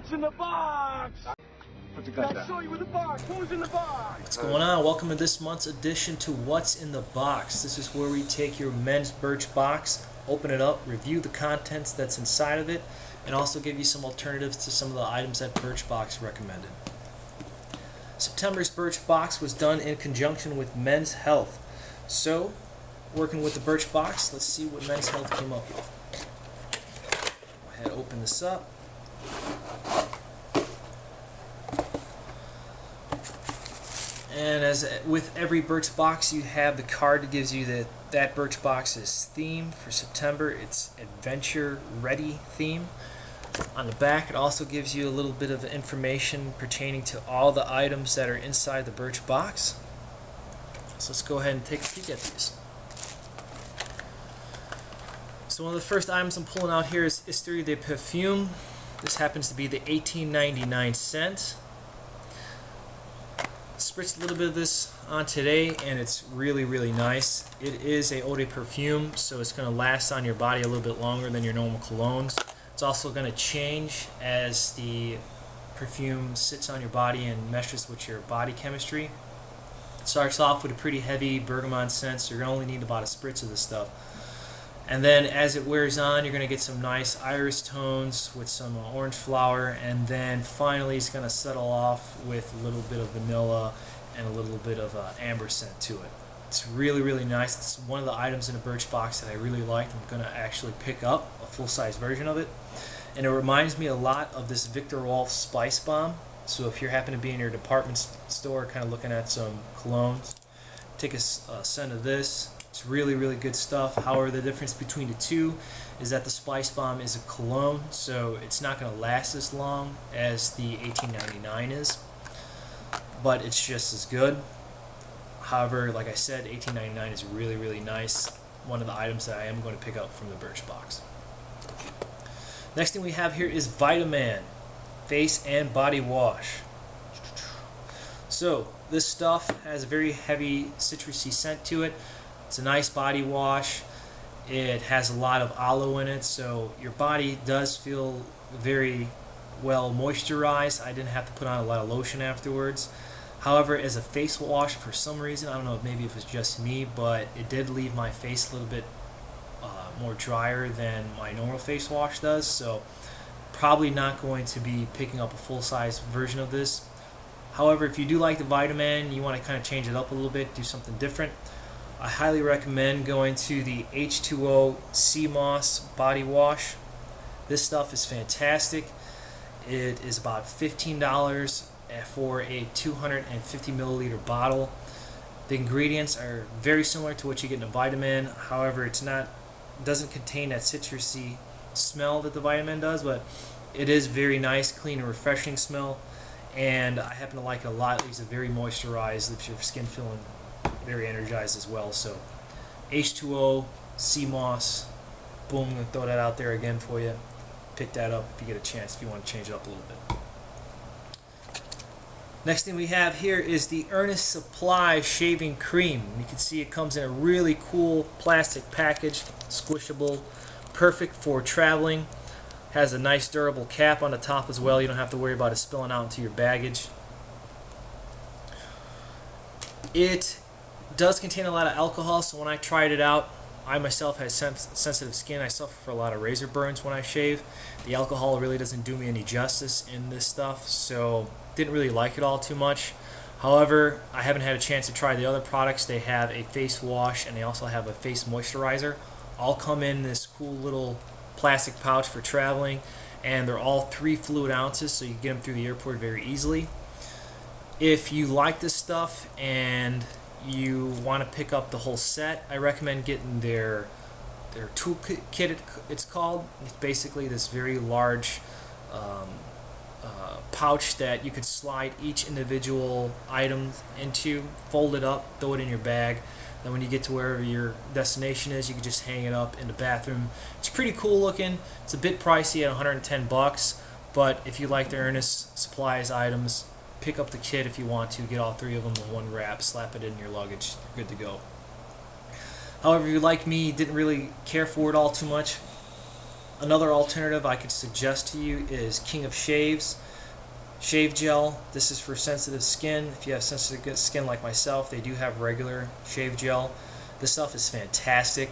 What's in the box? I'll show you with the box. Who's in the box? What's going on? Welcome to this month's edition to What's in the Box. This is where we take your men's Birchbox, open it up, review the contents that's inside of it, and also give you some alternatives to some of the items that Birchbox recommended. September's Birchbox was done in conjunction with Men's Health. So, working with the Birchbox, let's see what Men's Health came up with. Go ahead, open this up. And as with every Birchbox, you have the card that gives you that Birchbox's theme for September. It's Adventure Ready theme. On the back, it also gives you a little bit of information pertaining to all the items that are inside the Birchbox. So let's go ahead and take a peek at these. So one of the first items I'm pulling out here is Histories de Parfums. This happens to be the $18.99 scent. Spritzed a little bit of this on today, and it's really nice. It is a eau de perfume, so it's going to last on your body a little bit longer than your normal colognes. It's also going to change as the perfume sits on your body and meshes with your body chemistry. It starts off with a pretty heavy bergamot scent, so you're going to only need about a spritz of this stuff. And then as it wears on, you're going to get some nice iris tones with some orange flower, and then finally it's going to settle off with a little bit of vanilla and a little bit of amber scent to it. It's really nice. It's one of the items in a Birchbox that I really liked. I'm going to actually pick up a full-size version of it. And it reminds me a lot of this Victor Rolf Spice Bomb. So if you happen to be in your department store kind of looking at some colognes, take a scent of this. It's really good stuff. However, the difference between the two is that the Spice Bomb is a cologne, so it's not going to last as long as the $18.99 is, but it's just as good. However, like I said, $18.99 is really nice. One of the items that I am going to pick up from the Birchbox. Next thing we have here is VitaMan Face and Body Wash. So this stuff has a very heavy citrusy scent to it. It's a nice body wash. It has a lot of aloe in it, so your body does feel very well moisturized. I didn't have to put on a lot of lotion afterwards. However, as a face wash, for some reason, I don't know, maybe if it's just me, but it did leave my face a little bit more drier than my normal face wash does, so probably not going to be picking up a full-size version of this. However, if you do like the VitaMan, you want to kind of change it up a little bit, do something different, I highly recommend going to the H2O Sea Moss Body Wash. This stuff is fantastic. It is about $15 for a 250 milliliter bottle. The ingredients are very similar to what you get in a VitaMan. However, it doesn't contain that citrusy smell that the VitaMan does, but it is very nice, clean, and refreshing smell. And I happen to like it a lot. It leaves it very moisturized, leaves your skin feeling very energized as well. So H2O, Sea Moss, boom, I'm going to throw that out there again for you. Pick that up if you get a chance, if you want to change it up a little bit. Next thing we have here is the Ernest Supply Shaving Cream. You can see it comes in a really cool plastic package, squishable, perfect for traveling. Has a nice durable cap on the top as well. You don't have to worry about it spilling out into your baggage. It does contain a lot of alcohol, so when I tried it out, I myself have sensitive skin. I suffer from a lot of razor burns when I shave. The alcohol really doesn't do me any justice in this stuff, so didn't really like it all too much. However, I haven't had a chance to try the other products. They have a face wash and they also have a face moisturizer. All come in this cool little plastic pouch for traveling, and they're all 3 fluid ounces, so you can get them through the airport very easily. If you like this stuff and you want to pick up the whole set, I recommend getting their toolkit, it's called. It's basically this very large pouch that you could slide each individual item into, fold it up, throw it in your bag. Then when you get to wherever your destination is, you can just hang it up in the bathroom. It's pretty cool looking. It's a bit pricey at $110, but if you like the Ernest Supplies items, pick up the kit if you want to. Get all 3 of them in one wrap, slap it in your luggage, you're good to go. However, if you like me, didn't really care for it all too much, Another alternative I could suggest to you is King of Shaves shave gel. This is for sensitive skin. If you have sensitive skin like myself, they do have regular shave gel. This stuff is fantastic.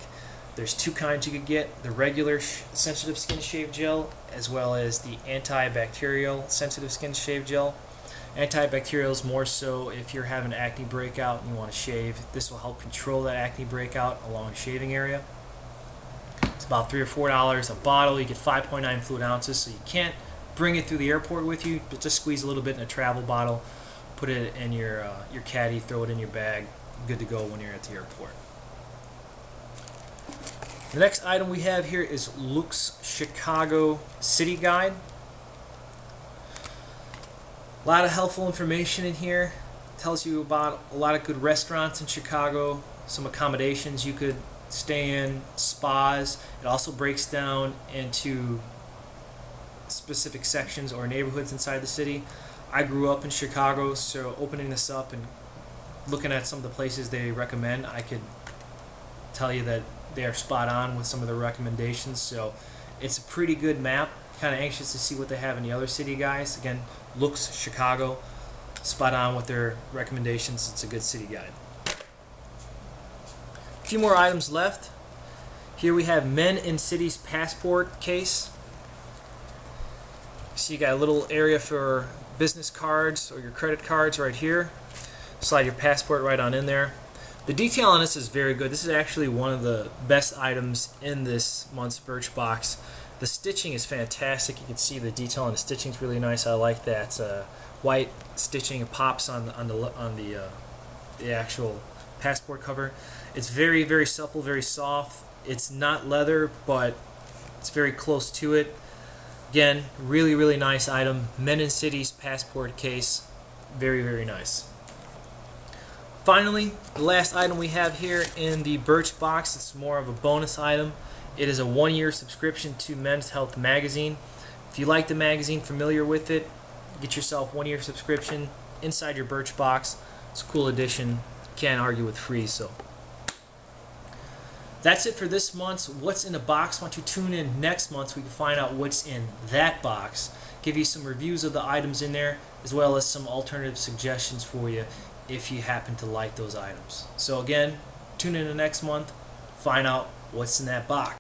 There's two kinds you could get: the regular sensitive skin shave gel, as well as the antibacterial sensitive skin shave gel. Antibacterial is more so if you're having an acne breakout and you want to shave. This will help control that acne breakout along the shaving area. It's about $3 or $4 a bottle. You get 5.9 fluid ounces, so you can't bring it through the airport with you, but just squeeze a little bit in a travel bottle, put it in your caddy, throw it in your bag, good to go when you're at the airport. The next item we have here is LUXE Chicago City Guide. A lot of helpful information in here. Tells you about a lot of good restaurants in Chicago, some accommodations you could stay in, spas. It also breaks down into specific sections or neighborhoods inside the city. I grew up in Chicago, so opening this up and looking at some of the places they recommend, I could tell you that they are spot on with some of the recommendations. So it's a pretty good map. Kind of anxious to see what they have in the other city guys. Again, LUXE Chicago, spot on with their recommendations. It's a good city guide. A few more items left. Here we have Men in Cities passport case. So you got a little area for business cards or your credit cards right here. Slide your passport right on in there. The detail on this is very good. This is actually one of the best items in this month's Birchbox. The stitching is fantastic. You can see the detail on the stitching is really nice. I like that white stitching. It pops on the actual passport cover. It's very, very supple, very soft. It's not leather, but it's very close to it. Again, really, really nice item. Men in Cities passport case. Very, very nice. Finally, the last item we have here in the Birchbox, it's more of a bonus item. It is a 1-year subscription to Men's Health magazine. If you like the magazine, familiar with it, get yourself 1-year subscription inside your Birchbox. It's a cool addition. Can't argue with free. So that's it for this month's What's in the Box. Why don't you tune in next month so we can find out what's in that box. Give you some reviews of the items in there, as well as some alternative suggestions for you if you happen to like those items. So again, tune in the next month, find out what's in that box.